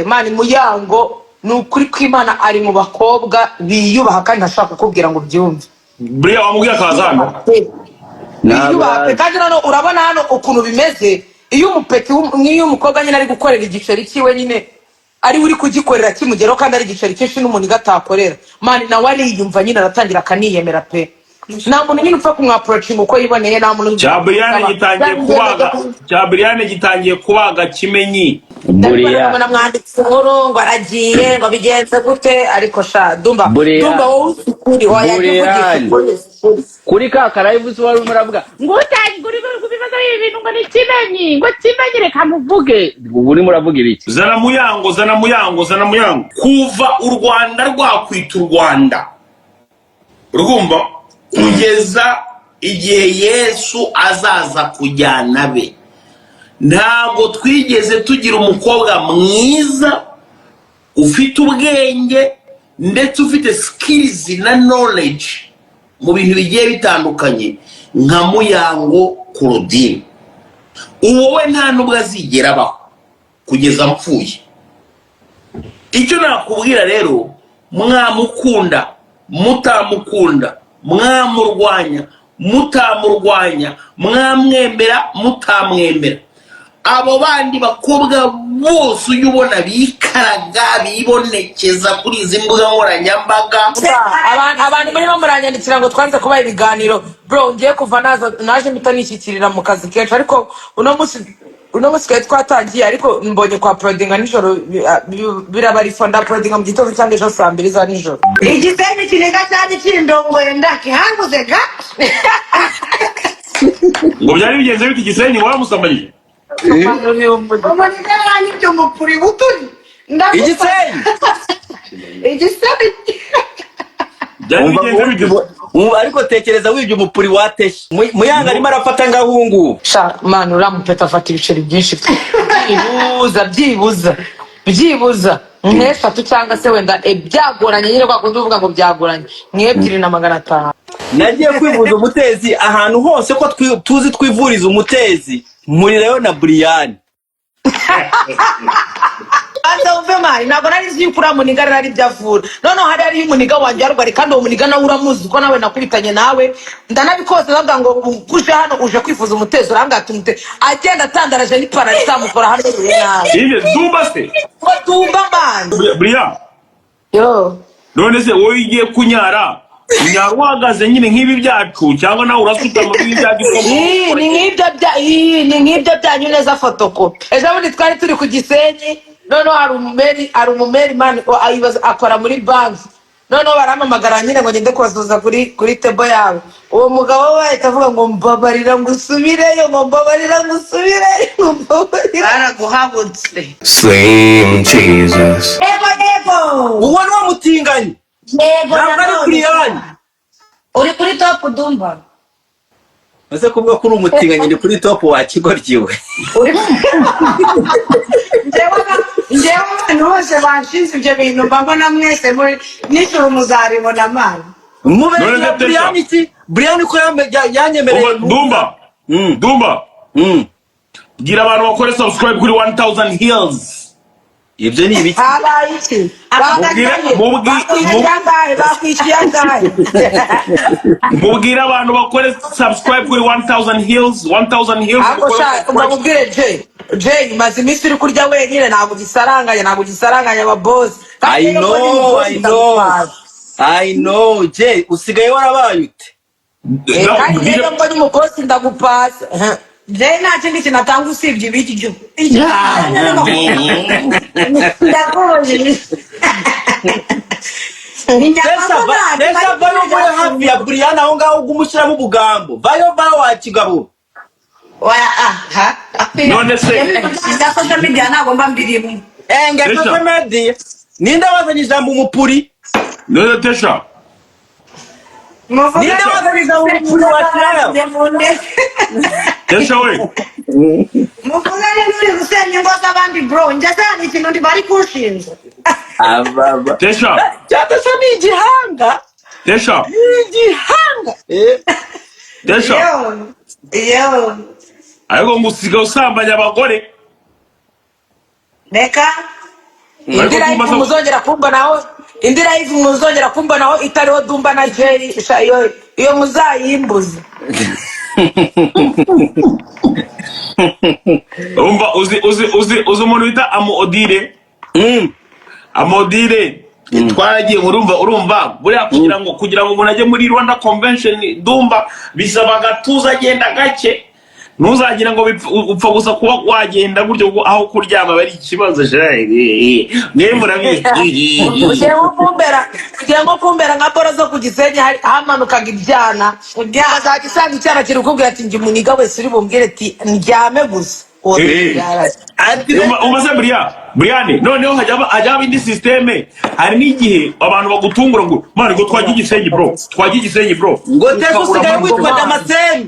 Mani Muyango nukuri kw'Imana ari mu bakobwa biyubaha kandi ntashaka kukubwira ngo byumve. Buriya wamubwiye akazana. Biyubaha pe kandi none urabona hano ukuntu bimeze iyo umupeti nk'iyo umukobwa nyine ari gukorera igiceri cyiwe nyine ari uri kugikorera kimugeraho kandi ari igiceri cyinshi n'umuntu igatakorera. Mani nawe ariyumva nyine aratangira akaniyemera pe. Nta muntu nyine upfa kumwaprochinga uko yiboneye nta muntu. Jabriane gitangiye kubaga kimenyi. Buriya mwanditse inkuru ngo aragiye ngo bigenze gute ariko sha Dumba wowe ukuri wayagivugisha kuri ka karayivuze wari muravuga ngo utangi kuri kubibaza ibintu ngo ni kimenyi ngo kimenyi reka muvuge uri muravuga ibiki zana muyango kuva u Rwanda rwakwita u Rwanda rugumba kugeza igihe Yesu azaza kujyana be ntabwo twigeze tugira umukobwa mwiza ufite ubwenge ndetse ufite skills na knowledge mu bintu bigiye bitandukanye nka Muyango Claudine. Wowe nta nubwo azigera abaho kugeza mpfuye. Icyo nakubwira rero, mwamukunda mutamukunda, mwamurwanya mutamurwanya, mwamwemera mutamwemera, abo bandi bakobwa bose uyu ubona bikaraga bibonekeza kuri izi mbuga nkoranyambaga abantu muri bamuranyandikira ngo twanze kubaha ibiganiro bro ngiye kuva naje mpita nishyikirira mu kazi kenshi ariko uno munsi twari twatangiye ariko mbonye kwa prodinga nijoro biraba ari fonda prodinga mu gitondo cyangwa ejo saa 2 za nijoro igisenge kinega cyane kindongoye ndaki hanguze ga ngo byari bigenze biti igisenge waramusambanye ariko tekereza wibye umupuri wateshe Muyanga arimo arafata ngahungu sha man uramupeta afata ibiceri byinshi byibuza nk'eshatu cyangwa se wenda byagoranye nyine kwa kundi uvuga ngo byagoranye nk'ebyiri na 500. nagiye kwivuza umutezi ahantu hose ko tuzi twivuriza umutezi murirayo na Brian Anda umve mari ntabwo nari nzi yuko uramuniga ari byavura none hari ari umuniga wanjye arwari kandi uwo muniga nawe uramuzi ko nawe nakubitanye nawe ndanabikoze bavuga ngo kuje hano uje kwifuza umutezi urangata umute agenda atandaraje n'ipara risamukora hano nawe iye Dumba se Dumba man Brian yo none se wowe igiye kunyara nyarwagaze nyine nk'ibi byacu cyangwa nawe urasuta mu bibi bya gikomo ni nk'ibyo byanyu neza photocopy ejo bundi twari turi ku Gisenyi none hari umumeri man akora muri banki none baramamagara nyine ngo ngende kubasuza kuri tebo yawe uwo mugabo we ahita ngo mbabarira ngusubireyo araguhabutse Slim Jesus uwo ni wamutinganye uri kuri top Dumba ese kuvuga ko uri umutinganye ndi kuri top wa kigoryiwe njyewe ntose banshinze ibyo bintu mbabona mwese muri nijoro muzaribona amana mubera Brian iki Brian ko yanyemereye Dumba gira abantu bakore subscribe kuri 1000 hills ibyo ni ibiki habaye iki mubwira abantu bakore subscribe kuri 1000 hills mubwire Jay maze iminsi uri kurya wenyine ntabwo gisaranganya aba boss I know Jay usigaye warabaye ute kandi rero mbonye umukosi ndagupasa Jay nta kindi kintu atanga usibye ibiryo ndakubonye Nesa vayo muri hafi ya Brian aho ngaho ugumushyiramo ubugambo vayo wakigabo none se ndakoze media ntabwo mba mbirimo ngakoze media ninde wazanye ijambo umupuri none Tesha ninde wazanye ijambo umupuri wa Tesha we muvugane muri gusenya ingo z'abandi bro njye cyane ikintu ndi bari kunshinja Tesha cyatesha ni igihanga Tesha yo ariko ngusiga usambanya abagore reka indi live muzongera kumbonaho indi live muzongera kumbonaho itariho Dumba na Jay iyo muzayimbuza. Umva uzi umuntu bita Amodire. Amodire twaragiye urumva buriya kugira ngo umuntu ajye muri Rwanda Convention Dumba bisaba gatuza agenda gake. Ntuzagira ngo upfa gusa kuba wagenda buryo aho kuryama bari ikibazo shaye. Mwe murabizi. Kugira ngo kumbera nka boro zo ku Gisenyi hamanukaga ibyana. Bazagisanga icyana kiri kukubwira ati ngi muniga wese uri bumbwire ati ndyame gusa. Umaze Brian noneho hajya indi systeme hari n'igihe abantu bagutungura ngo mani ngo twagiye Gisenyi bro ngo tezo usigaye witwa Damascene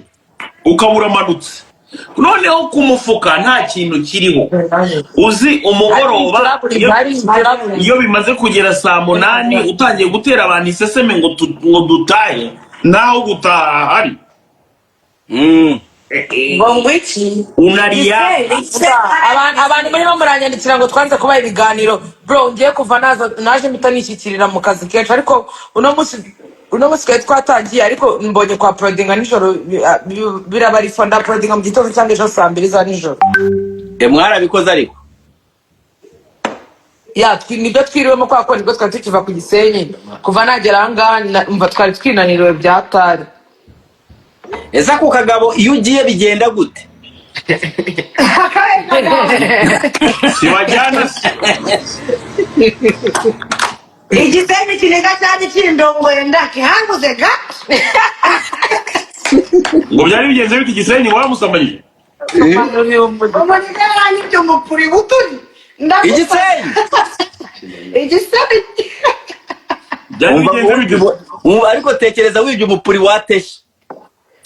ukabura manutse noneho ku mufuka nta kintu kiriho uzi umugoroba iyo bimaze kugera saa 8 utangiye gutera abantu iseseme ngo dutahe naho gutaha hari Ngwiki unaria abantu muri bamuranyandikira ngo twanze kuba ibiganiro bro ngiye kuva naje mpita nishyikirira mu kazi kenshi ariko uno munsi twatangiye ariko mbonye kwa prodinga nijoro birabari fonda prodinga mu gitondo cyangwa ejo saa 2 za nijoro mwarabikoze ariko nibyo twiriwemo kwa ko nibwo twari tukiva ku Gisenyi kuva nagera ahangaha mva twari twinaniriwe byatari. eza ku kagabo iyo ugiye bigenda gute sibajyana Igisenyi kinega cyane kindongoye ndakihanguze ga ngo byari bigenze bite Gisenyi waramusambanyije umuniga nani byo mupuri buturi Igisenyi byari bigenze bite ariko tekereza wibye umupuri wateshe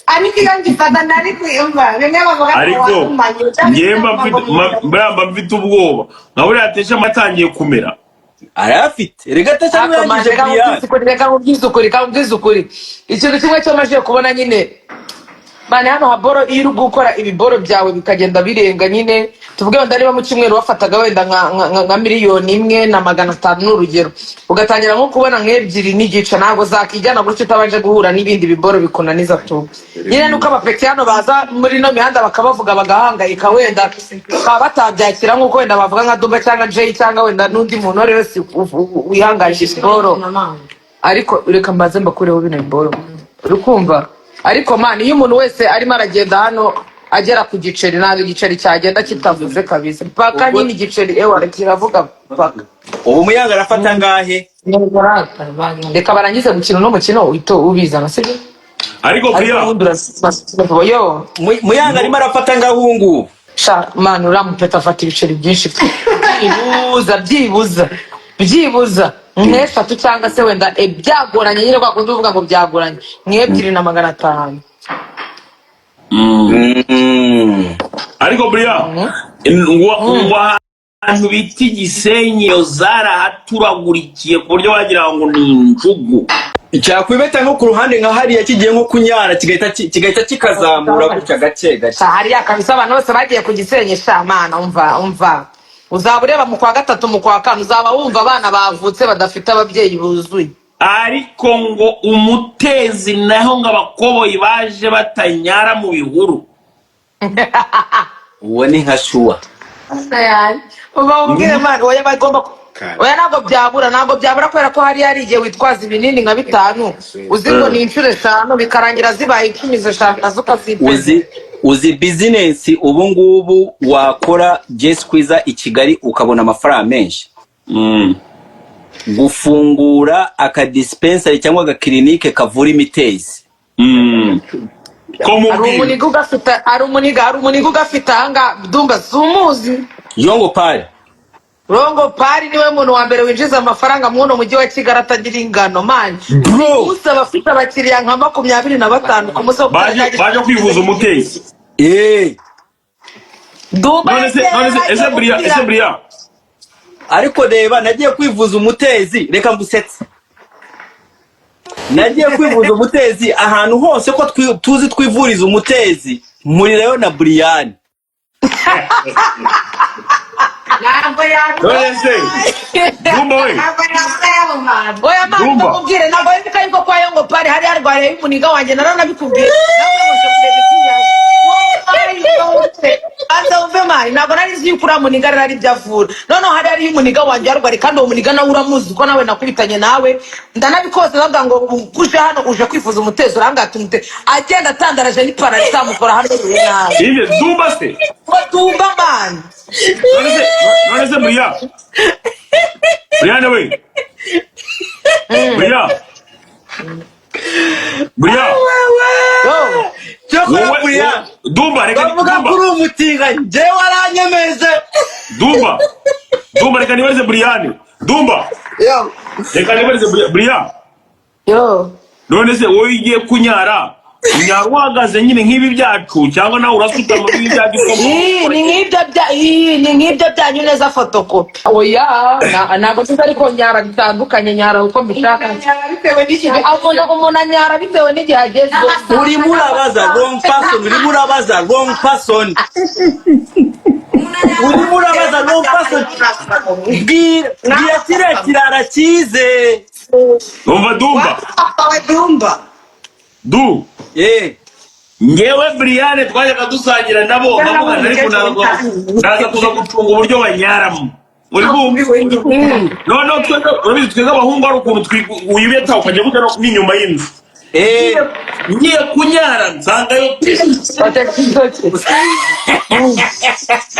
ariko iyo ngifata nari kwiyumva bimwe bavuga ariko ngemba mfite ubwoba nka buriya ateshe amatangiye kumera arafite rega ateshe n'uyangije reka nkubwize ukuri ikintu kimwe cyamaze kubona nyine bane hano haboro iyo uri gukora ibiboro byawe bikagenda birenga nyine tuvuge wenda niba mu cyumweru wafataga wenda nka miliyoni 1,500,000 n'urugero ugatangira nko kubona nk'ebyiri n'igice ntabwo zakijyana gutyo utabanje guhura n'ibindi biboro bikunaniza tu nyine nuko abapeki hano baza muri no mihanda bakabavuga bagahangayika wenda batabyakira nk'uko wenda bavuga nka Dumba cyangwa Jay cyangwa wenda n'undi muntu wari wese wihangaje siporo ariko reka mbaze mbakureho bino biboro urukumva ariko man iyo umuntu wese arimo aragenda hano agera ku giceri nabi igiceri cyagenda kitavuze kabisa paka nyine igiceri kiravuga paka ubu muyanga arafata ngahe reka barangize gukina no mukino uhito ubizana sibyo ariko Bria muyanga arimo arafata ngahungu sha man uramupeta afata ibiceri byinshi byibuza nk'eshatu cyangwa se wenda byagoranye nyine kwa kundi uvuga ngo byagoranye 2,500. ariko Bria ahantu bita Gisenyi yo zarahaturagurikiye ku buryo wagira ngo ni injugu cyakwibeta nko ku ruhande nka hariya kigiye nko kunyara kigahita kikazamura gutya gake hariya kabisa abantu bose bagiye ku Gisenyi sha mana umva uzaba ureba mu kwa gatatu mu kwa kane uzaba wumva abana bavutse badafite ababyeyi buzuye ariko ngo umutezi naho ngo abakoboyi baje batanyara mu bihuru uwo ni nka shuwa uba umbwire mwana oya bagomba oya ntabwo byabura kubera ko hari igihe witwaza ibinini nka 5 uzi ngo ni inshuro 5 bikarangira zibaye 10 nazo ukazipeza uzi business ubu ngubu wakora Jess Kwiza i Kigali ukabona amafaranga menshi gufungura aka dispensary cyangwa aga clinique kavura imitezi ari umuniga ugafite ahanga Dumba sumuzi Rongo Pari niwe muntu wa mbere winjiza amafaranga mu mujyi wa Kigali atagira ingano man usaba afite abakiriya nka 25 ku muso baje kwivuza umutezi Dumba ese Bria ariko reba nagiye kwivuza umutezi reka mbusetse nagiye kwivuza umutezi ahantu hose ko tuzi twivuriza umutezi muri rero na Brian ntabwo yavuga none se Dumba we ntabwo yavuga mwana oya mani Dumba. ndakubwire ntabwo wibuka yuko kwa Yongo Pari hari harwariye y'umuniga wanjye naranabikubwiye nawe ngo kureba ikiyaga banza wumve mani ntabwo nari nzi yuko uriya muniga rero ari ibyo avura noneho hari hariyo umuniga wanjye yarwariye kandi uwo muniga nawe uramuzi ko nawe nakubitanye nawe ndanabikoze bavuga ngo uje hano uje kwifuza umutezo urambwira ati agenda atandaraje n'ipantaro izamukora hano nawe Iye Dumba se ngo tumba mani none se Brian we Brian cyokora wowe buriya Dumba reka bavuga ko uri umutinganyi njyewe waranyemeze Dumba reka nibaze Brian Dumba yo reka nibaze Brian yo none se wowe ugiye kunyara uhagaze nyine nk'ibi byacu cyangwa nawe urasuta mu bibi bya ni nk'ibyo byanyu neza fotokopi oya ntabwo tuzi ariko nyara bitandukanye nyara uko mbishaka bitewe n'ikintu umuntu anyara bitewe n'igihe ageze urimo urabaza wrong person urimo urabaza wrong person urimo urabaza wrong person bwira kiriya kirara cyize umva Dumba wawe Dumba ngewe Brian twajyaga dusangira nabo bamugana ariko naza kuza gucunga uburyo banyaramo uri bumva no twebwe abahungu ari ukuntu wibeta ukajya buta no n'inyuma y'inzu ngiye kunyara nsangayo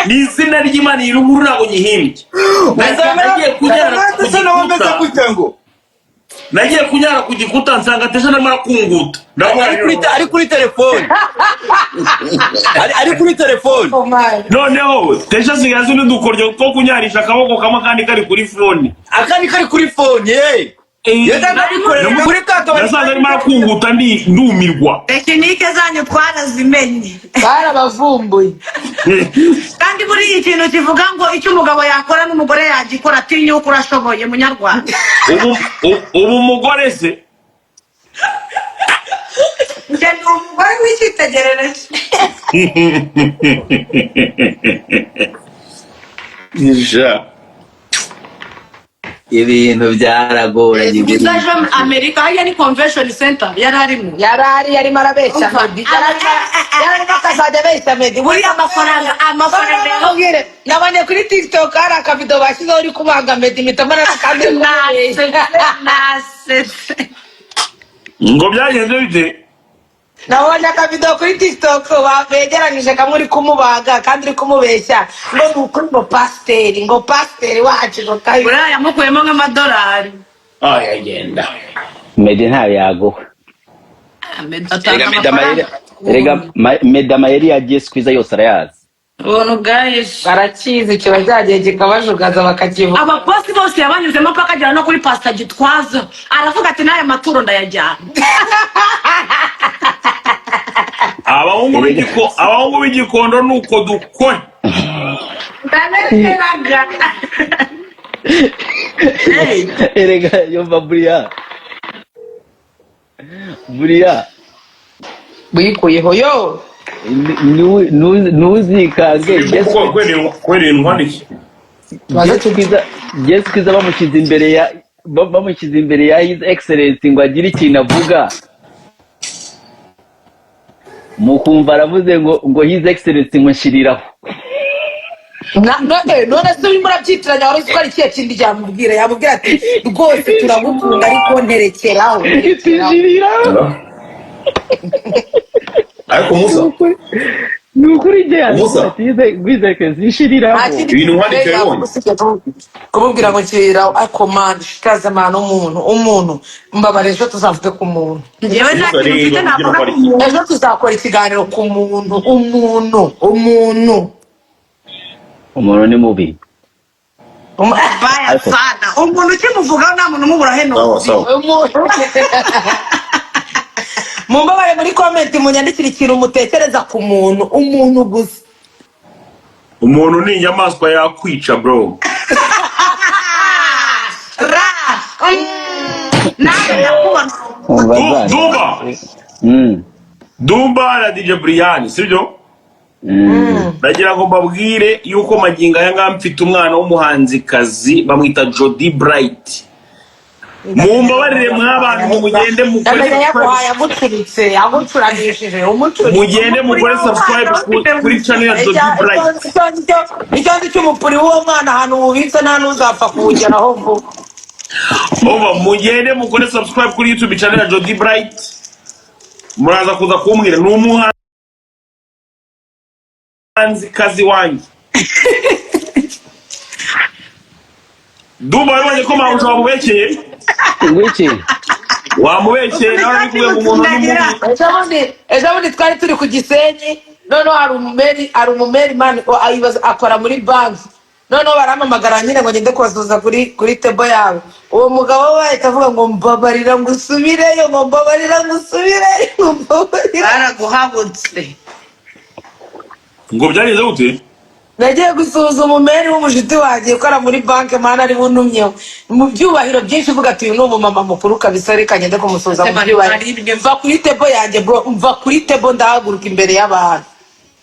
ni izina ry'Imana irunguru ntabwo nyihimbye nagiye kunyara ku gikuta nsanga tesha namara kunguta ari kuri telefone ari kuri telefone noneho tesha sigaze n'udukoryo two kunyarisha akaboko kamwe kandi kari kuri fone akandi kari kuri fone nasanze arimo arakunguta ndumirwa tekinike zanyu twarazimenye barabavumbuye kandi muri iyi kintu kivuga ngo icyo umugabo yakora n'umugore yagikora atinyuka urashoboye munyarwanda ubu umugore se njye ni umugore w'icyitegererezo ibintu byaragoranye gizaje Amerika hariya ni convention center yarimo arabeshya Meddy yararimo akazajya abeshya Meddy buriya amafaranga yamubwire nabonye kuri TikTok hari akavido bashyizeho uri kubanga Meddy mpita mbona kandi nasetse ngo byagenze bite nabonye akavido kuri TikTok begeranije kamwe uri kumubaga kandi uri kumubeshya ngo ni ukuri ngo pasiteri wacu ngo kayo buriya yamukuyemo nk'amadolari yagenda Meddy ntayo yaguha Meddy amayeri ya Jess Kwiza yose arayazi ubuntu bwahishe barakizi kiba cyagiye kikabajugaza bakakivuga abaposi bose yabanyuzemo mpaka agera no kuri pasita Gitwaza aravuga ati n'aya maturo ndayajyana abahungu b'igikondo nuko dukora ndanezerewe erega yumva buriya buyikuyeho yo ntuzikange kweri ntwandiki Jess Kwiza bamushyize imbere ya His Excellency ngo agire ikintu avuga mukumva aravuze ngo His Excellency ngo nshiriraho none se urimo urabyitiranya wari uzi ko ari ikihe kindi yamubwira ati rwose turagukunda ariko nterekeraho ariko Musa ni ukuri njye zishiriraho ibintu nkwandike yabonye kumubwira ngo nshyiriraho ariko mani shikaze mani umuntu mbabare ejo tuzavuge ku muntu njyewe nta kintu mfite navuga ku muntu ejo tuzakora ikiganiro ku muntu umuntu ni mubi baya sana umuntu ukimuvugaho nta muntu umubura heno mumbabare muri komenti munyandikire ikintu mutekereza ku umuntu gusa umuntu ni inyamaswa yakwica bro umva Dumba na DJ Brian sibyo ndagira ngo mbabwire yuko magingo aya ngaya mfite umwana w'umuhanzikazi bamwita Jody Bright. Mumbabarire mw'abantu mugende mukore mugende mukore subscribe kuri channel ya Jody Bright. Icyo cy'umupuri w'uwo mwana ahantu ubitse nta n'uzapfa kuwugeraho vuba. Mugende mukore subscribe kuri YouTube channel ya Jody Bright. Muraza kuza kumbwira ni umuhanzikazi wanjye. Dumba wabonye ko mpamvu wamubekeye? Ngwiki Wamubekeye nawe ari kuvuga umuntu n'umubi. Ejo bundi twari turi ku Gisenyi, noneho hari umumeri man akora muri banki. Noneho baramamagara nyine ngo ngende kubasuhuza kuri tebo yawe. Uwo mugabo we ahita avuga ngo mbabarira ngo usubireyo, ngo mbabarira ngo usubireyo, mbabarira. Baraguhabutse. Ngo byagenze gute? Nagiye gusuhuza umumeri w'umushuti wanjye ukora muri banki mana ari bunumyeho. Mu byubahiro byinshi uvuga ati uyu ni umumama mukuru kabisa reka ngende kumusuhuza mu byubahiro. Mva kuri tebo yanjye bro, mva kuri tebo ndahaguruka imbere y'abantu.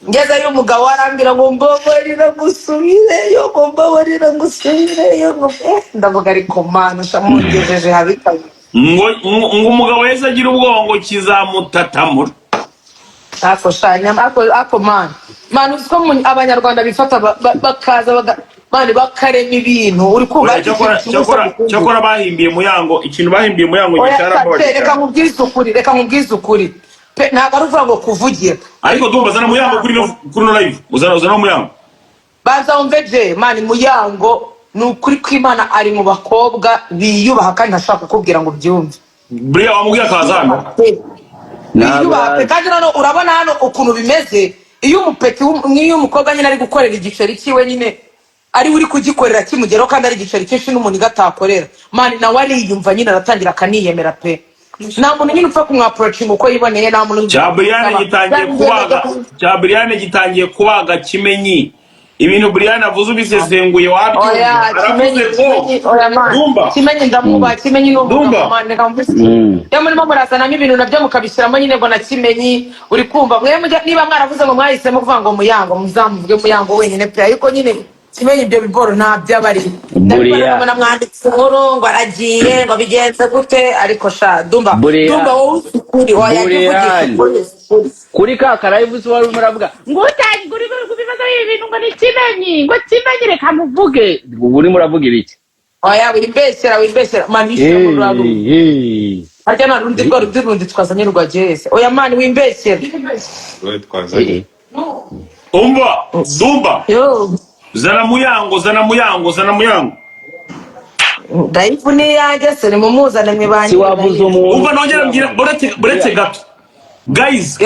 Ngezeyo umugabo arambwira ngo mbabarira gusubireyo, ngo mbabarira gusubireyo. Ndavuga ariko mana shamungejeje habikaye. Ngo umugabo wese agira ubwongo kizamutatamura. Ako man uziko abanyarwanda bifata bakaza bakarema ibintu uri kumva cyakora bahimbiye muyango ikintu bahimbiye muyango gitarabora. Reka nkubwize ukuri ntabwo ari uvuga ngo kuvugira ariko ndumva zana muyango kuri no live uzana muyango baza umve je mani muyango ni ukuri kw'Imana ari mu bakobwa biyubaha kandi ntashaka kukubwira ngo byumve buriya wamubwira akazana biyubaha kandi noneho urabona hano ukuntu bimeze. Iyo umupeti nk'iyo umukobwa nyine ari gukorera igiceri cyiwe nyine ari uri kugikorera kimugeraho kandi ari igiceri cyinshi n'umuntu igatakorera mani nawe ariyumva nyine aratangira akaniyemera pe. Nta muntu nyine upfa kumwaproachinga uko yiboneye nta muntu. Brian gitangiye kubaga Kimenyi. Ibintu Brian avuze ubisesenguye wabyumva. Kimenyi ndamuba Kimenyi no mwana kamvuze. Yamurimo murazanamo ibintu nabyo mukabishyiramo nyine ngo na Kimenyi uri kumva mwe niba mwaravuze ngo mwahisemo kuvuga ngo muyango muzamuvuge muyango wenyine pe ariko nyine Kimenyi ibyo biboro nta byabari. Ndabona mwanditse nkuru ngo aragiye ngo bigenze gute ariko sha Dumba wowe ukuri wayavugisha kuri ka karayivuze wari muravuga ngo utanguri kubibaza ibintu ngo ni Kimenyi ngo Kimenyi reka muvuge uri muravuga ibiki oya wimbesera manisha mu rwabo arya na rundi twazanye rwa Jesse oya mani wimbesera twazanye Dumba zana muyango Daifu ni yaje se mumuzane mwibanye si wavuze umuntu umva nongera mbwira buretse gato guys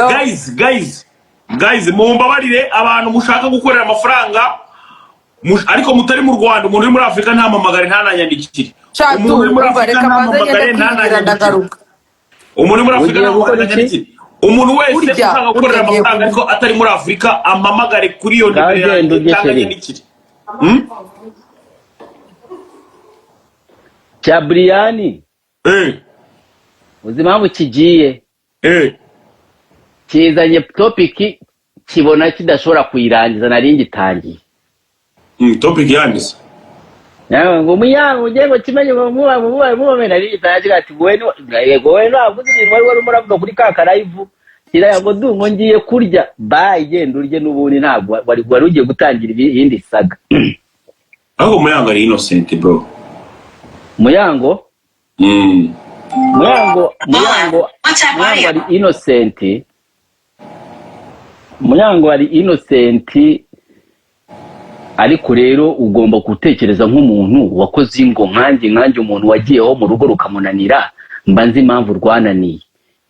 mumbabarire abantu mushaka gukorera amafaranga ariko mutari mu Rwanda umuntu uri muri Afrika ntamamagare ntananyandikire umuntu uri muri Afrika ntamamagare ntananyandikire umuntu uri muri Afrika ntamamagare umuntu wese ushaka gukorera amafaranga ariko atari muri Afrika amamagare kuri iyo nimero ntananyandikire cya Brian uzi impamvu kigiye kizanye topic kibona kidashobora kuyirangiza nari ngitangiye topic yandise ngo muyango ugiye ngo Kimenyi muba nari ngitangiye ati wowe avuze ibintu wari muravuga kuri ka karayivu kira ngo ndungo ngiye kurya igenda urye n'ubundi ntabwo wari ugiye gutangira ibindi saga aho muyango ari innocent bro muyango ari innocent muyango ari innocent ariko rero ugomba gutekereza nk'umuntu wakoze ingo nkanjye umuntu wagiyeho mu rugo rukamunanira mbanze impamvu rwananiye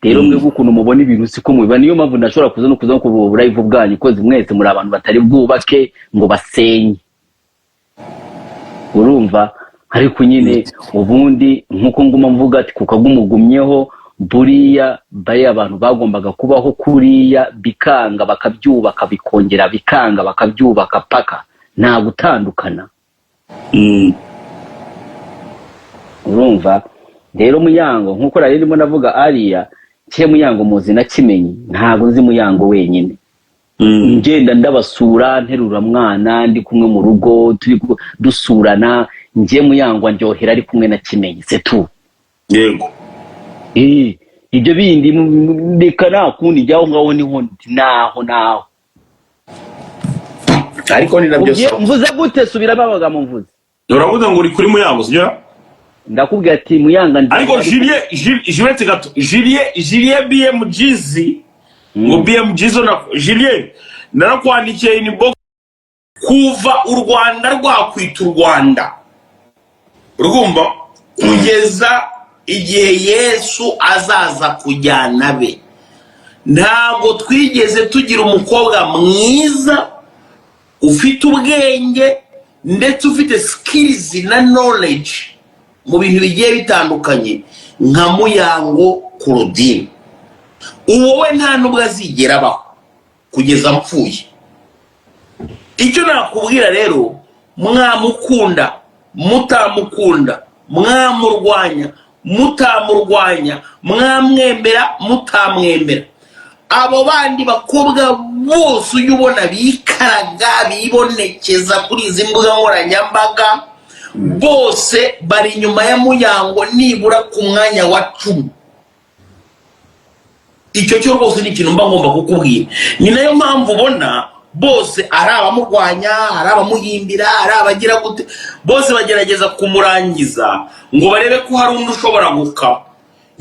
rero mwe gukuntu mubona ibintu siko mubiba niyo mpamvu ndashobora kuza kubura live bwanyu koze mwese muri abantu batari bwubake ngo basenye urumva ariko nyine ubundi nkuko nguma mvuga ati kukagumugumyeho buriya baye abantu bagombaga kubaho kuriya bikanga bakabyubaka bikongera bikanga bakabyubaka paka nta gutandukana urumva rero muyango nkuko rarimo navuga ariya cye muyango muzi na Kimenyi ntago nzi muyango wenyine ngenda ndabasura nterura mwana ndi kumwe mu rugo dusurana ngiye Muyangwa ndyohera ari kumwe na Kimenyi c'est tout. Yego. Ibyo bindi ndikana kundi jyaho ngaho niho naho ariko ni nabyo so mvuze gute subira babaga mu mvuze uravuga ngo uri kuri Muyangwa sibyo ndakubwira ati Muyanga ariko Juliet gato Juliet BMGZ ngo BMGZ na Juliet narakwandikiye inbox kuva u Rwanda rwakwita u Rwanda urumva kugeza igihe Yesu azaza kujyana be ntabwo twigeze tugira umukobwa mwiza ufite ubwenge ndetse ufite skills na knowledge mu bintu bigiye bitandukanye nka Muyango Claudine. Uwowe nta nubwo azigera baho kugeza mpfuye. Icyo nakubwira rero mwamukunda mutamukunda mwamurwanya mutamurwanya mwamwemera mutamwemera abo bandi bakobwa bose uyubona bikaraga bibonekeza kuri izi mbuga nkoranyambaga bose bari inyuma ya Muyango nibura ku mwanya wa 10. Icyo cyo rwose ni ikintu mba ngomba kukubwira. Ni nayo mpamvu ubona bose ari abamurwanya ari abamuhimbira ari abagira gute bose bagerageza kumurangiza ngo barebe ko hari undi ushobora gukaba.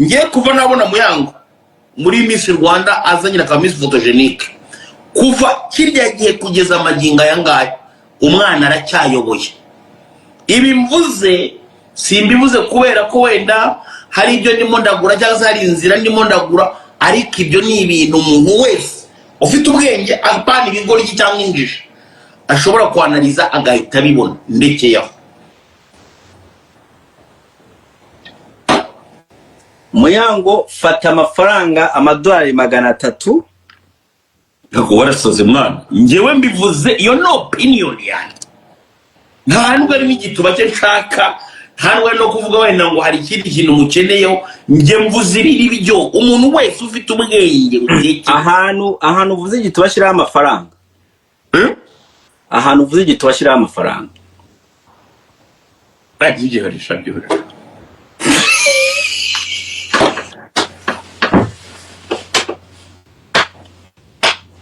Ngiye kuva nabona Muyango muri Miss Rwanda azanye na Miss Photogenique kuva kirya gihe kugeza maginga yangaye umwana aracyayoboye. Ibi mvuze simbivuze kubera ko wenda hari ibyo ndimo ndagura cyangwa hari inzira ndimo ndagura ariko ibyo ni ibintu umuntu wese ufite ubwenge apana ibigori cyangwa injiji ashobora kwanaliza agahita bibona ndekeyeho. Muyango fata amafaranga amadolari 300 Nako warasoze mwana ngewe mbivuze iyo no opinion yanjye nta nubwo ari igituba cye nshaka nta no kuvuga wenda ngo hari ikindi kintu mukeneyeho nge mvuze ibiri byo umuntu wese ufite ubwenge ngeke ahantu uvuze igituba shira amafaranga ahantu uvuze igituba shira amafaranga bagiye harisha byo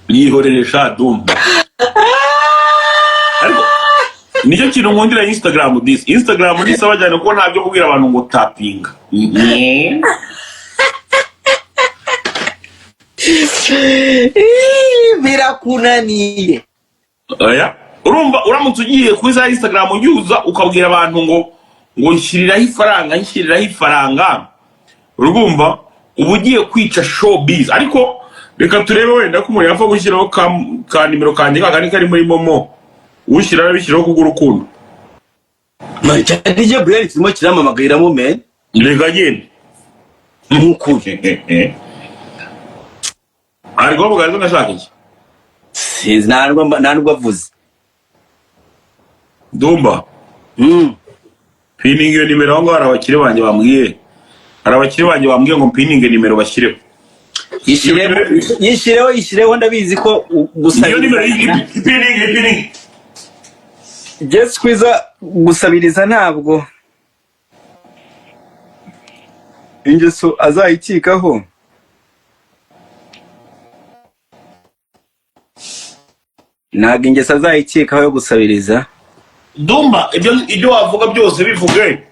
yihoreresha Dumba ariko nicyo kintu nkundira Instagram abajyana ko ntabyo kubwira abantu ngo tapinga birakunaniye oya urumva uramutse ugiye kuri za Instagram unyuza ukabwira abantu ngo nshyiriraho ifaranga urumva ubu ugiye kwica showbiz. Ariko reka turebe wenda ko umuntu yapfa gushyiraho ka nimero kanjye kakandi kari muri Momo ushyira arabishyiraho kubw'urukundo DJ Brian kirimo kiramamagara mu men rega gende nk'ukuri ariko bugaze nashaka iki ntabwo avuze Dumba pinning iyo nimero ngo hari abakire banjye bambwiye ngo pinning nimero bashyireho yishireho ndabizi ko gusa iyo nimero pinning Jess Kwiza gusabiriza ntabwo ingeso azayikikaho ntabwo ingeso azayikikaho yo gusabiriza Dumba ibyo wavuga byose bivuge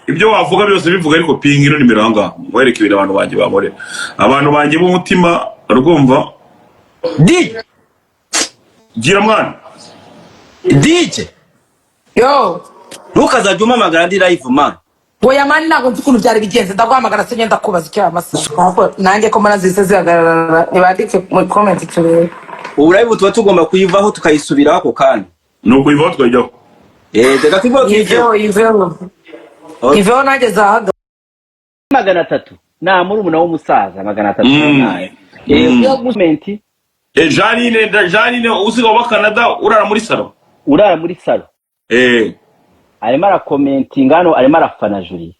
ibyo wavuga byose bivuga ariko pinga ino nimero hanga wereke ibintu abantu banjye bamore abantu banjye b'umutima rwumva gira mwana DJ yo ntukazajya umamagara ndi live man oya mani ntabwo nzi ukuntu byari bigenze ndaguhamagara se ngenda kubaza icyo amasaha nanjye ko mbona zise zihagarara ntibandike muri comment turebe ubu live tuba tugomba kuyivaho tukayisubiraho ako kanya nuko ivaho tukajyaho reka tuvuge iveho nanjye zahaga 300 nta muri umuntu w'umusaza 300 iyo gusmenti Janine usiga wa Canada urara muri salo arimo arakomentinga hano arimo arafana Julie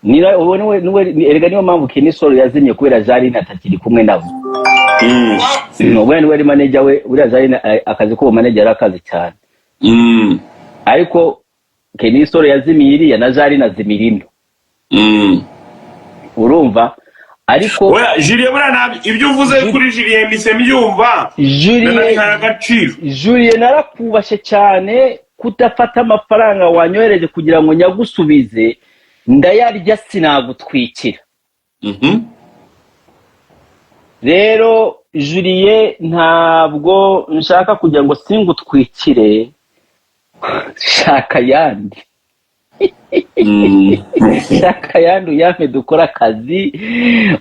nira ubone erega niyo mpamvu Kenisoro yazimye kubera Jarine atakiri kumwe nabo. Ubwo niwe manager we uriya Jarine akazi ko manager arakazi cyane. Ariko Kenisoro yazimiye iriya na Jarine azimirindo. Urumva ariko oya Julien bura ibyo uvuze kuri Julien mise mbyumva Julien narakubashe cyane kudafata amafaranga wanyohereje kugira ngo nyagusubize ndayarya sinagutwikira. Rero Julien ntabwo nshaka kugira ngo singutwikire shaka yandi. Shaka yandi yampe dukora akazi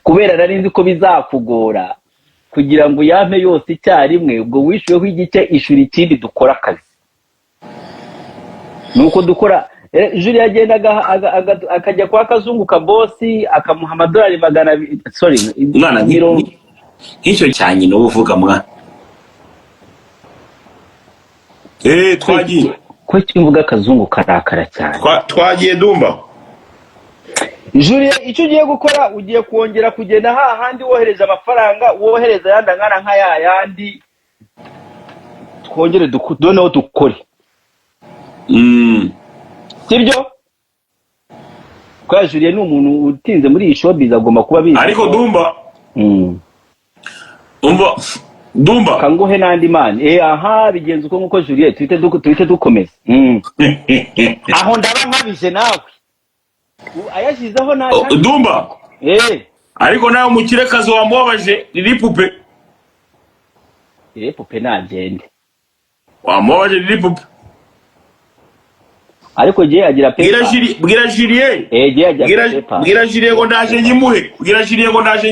kubera nari nzi ko bizakugora kugira ngo yampe yose icyarimwe ubwo wishyuyeho igice ishuri ikindi dukora akazi nuko dukora. Julien yagendaga akajya kwa Kazungu ka bosi akamuha amadolari 200 sorry mwana nk'icyo cyanye no uvuga mwana twagiye ko kimvuga Kazungu karakara cyane twagiye Dumba. Julien icyo ugiye gukora ugiye kongera kugenda hahandi wohereza amafaranga wohereza yanda ngana nka yandi twongere doneho dukore sibyo kwa Julien ni umuntu utinze muri iyi showbiz agomba kuba bizi ariko Dumba Dumba kanguhe nandi man aha bigenze uko nkuko Julien twite dukomeza aho ndaba nkabije nawe ayashizeho na Dumba ariko nawe umukirekazi wamubabaje Lilipupe nagende wamubabaje Lilipupe ariko je agira pepa bwira Julien je agira pepa bwira Julien ngo ndaje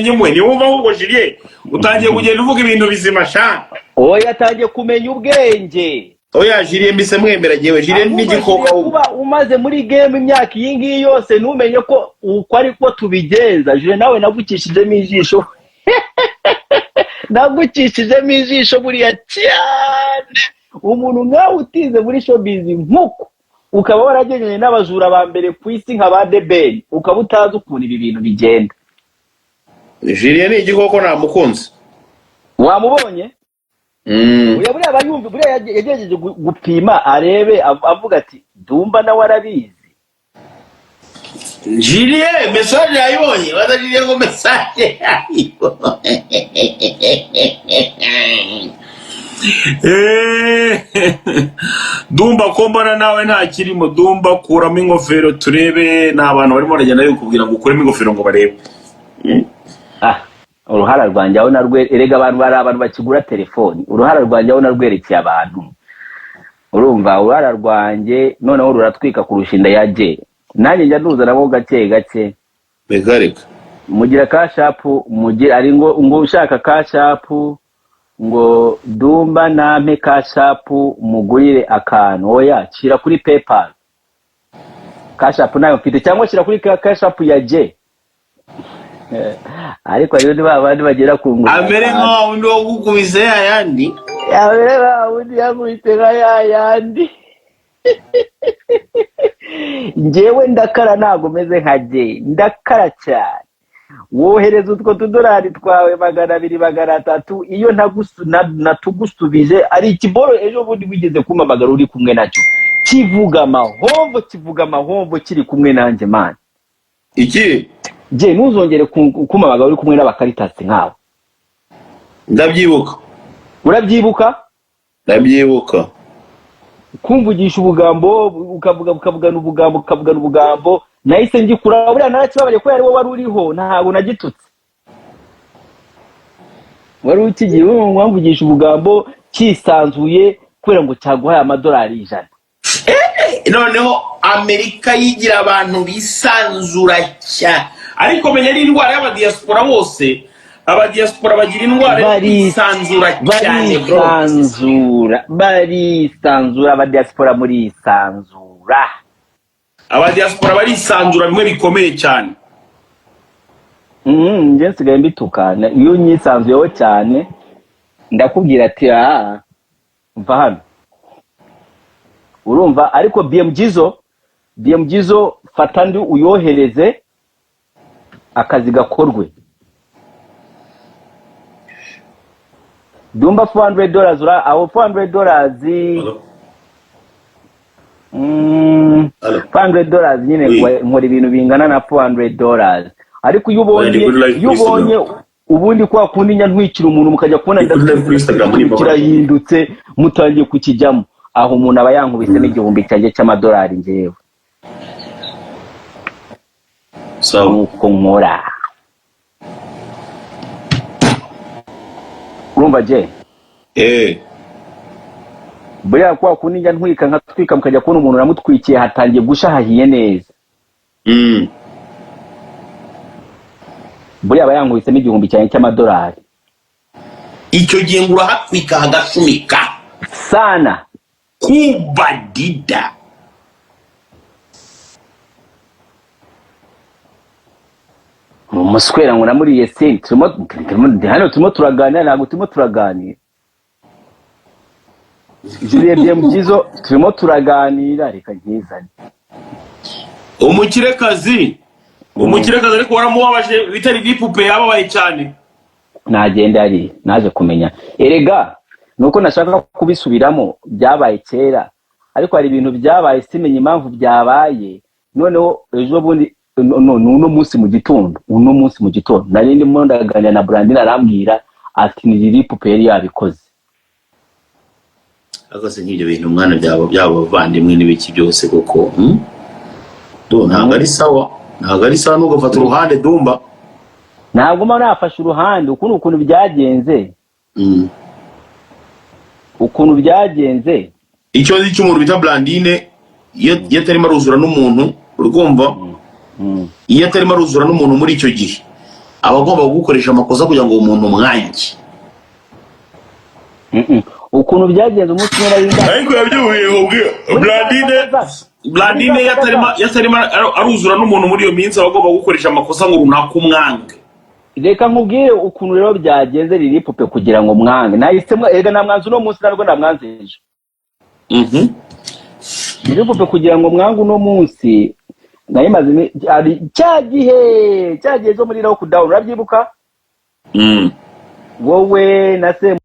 nyimuhe ni wumva ahubwo Julien utangiye kugenda uvuga ibintu bizima sha oya atangiye kumenya ubwenge oya Julien mbise mwemera jewe Julien n'igikoko kuba umaze muri game imyaka iyi ngiyi yose numenye ko uko ari ko tubigenza Julien nawe nagukishijemo ijisho buriya cyane umuntu nkawe utize muri showbiz nkuko ukaba waragenyeye n'abajura ba mbere ku isi nka ba Debeli ukaba utazi ukuntu ibi bintu bigenda. Julien ni igikoko namukunze wamubonye buriya abayumva buriya yagejeje gupima arebe avuga ati Dumba na warabizi Julien message yayibonye wada Julien ngo message yayibonye Dumba kombana nawe nta kirimo Dumba kuramo ingofero turebe n'abantu barimo baragenda kubwira ngo ukuremo ingofero ngo barebe uruhara rwanjye aho erega abantu bari abantu bakigura telefoni uruhara rwanjye aho narwerekeye abantu urumva uruhara rwanjye noneho ruratwika kurusha inda yaje nanjye njya nduza nabo gake begareka mugira kashapu mugira ari ngo ushaka kashapu ngo Dumba nampe kashapu mugurire akantu oya shira kuri PayPal kashapu nayo mfite cyangwa shira kuri kashapu ya je ariko rero niba abandi bagera ku nguru amere nka undi wo gukubise yandi amere nka undi yakubise nka yandi njyewe ndakara ntago meze nka je ndakara cyane wohereza utwo tudolari twawe 200 300 iyo natugusubije ari ikiboro ejo bundi wigeze kumamagara uri kumwe nacyo kivuga amahombo kiri kumwe nanjye man iki je ntuzongere kumamagara uri kumwe n'abakaritasi nkawe ndabyibuka urabyibuka ndabyibuka kumvugisha ubugambo ukavugana ubugambo nahise ngikura buriya narakibabaye ko yari wowe wari uriho ntabwo nagitutse wari ukigiye wamvugisha ubugambo kisanzuye kubera ngo cyaguhaye amadolari 100 noneho Amerika yigira abantu bisanzura cyane ariko menya n'indwara y'abadiaspora bose abadiaspora bagira indwara bisanzura cyane barisanzura abadiaspora muri isanzura abadiaspora barisanzura bimwe bikomeye cyane njye nsigaye mbitukana iyo nyisanzuyeho cyane ndakubwira ati mva hano urumva ariko BMGzo fata ndi uyohereze akazi gakorwe. Dumba $400 ura aho $400 $400 nyine nkora ibintu bingana na $400 ariko iyo ubonye ubundi kwa kundi nya ntwikira umuntu mukajya kubona kirahindutse mutangiye kukijyamo aho umuntu aba yankubisemo igihumbi cyanjye cy'amadolari ngewe uko nkora urumva je buriya kwa kundi njya ntwika nkatwika mukajya kubona umuntu namutwikiye hatangiye gusha hahiye neza buriya aba yankubisemo igihumbi cyanjye cy'amadolari icyo gihe ngo urahatwika hagashumika sana kubadida umuswera ngo namuriye se turimo turaganira ntabwo turimo turaganira Julie Mgizo turimo turaganira reka nkizane umukirekazi ariko waramubabaje bitari bipupe yababaye cyane nagenda ari naje kumenya erega nuko nashaka kubisubiramo byabaye kera ariko hari ibintu byabaye simenye impamvu byabaye noneho ejo bundi uno munsi mu gitondo nari ndimo ndaganira na Brandine arambwira ati ni ripupe yari yabikoze agase nk'ibyo bintu umwana byabo bavandimwe n'ibiki byose koko ntabwo ari sawa n'ugafata uruhande Dumba ntabwo mba nafashe uruhande ukuntu byagenze ukuntu byagenze icyo nzi cy'umuntu bita Brandine iyo atarimo aruzura n'umuntu urumva iyo atarimo aruzura n'umuntu muri icyo gihe aba agomba gukoresha amakosa kugira ngo umuntu umwange ukuntu byagenze umunsi umwe narinda ariko yabyuhiye Brandine yatarimo aruzura n'umuntu muri iyo minsi aba agomba gukoresha amakosa ngo runaka umwange reka nkubwire ukuntu rero byagenze riri pupe kugira ngo mwange nahisemo ega namwanze uno munsi narwo namwanze ejo riri pupe kugira ngo mwange uno munsi nayimaze ari cyagihe zo muri lockdown urabyibuka wowe na se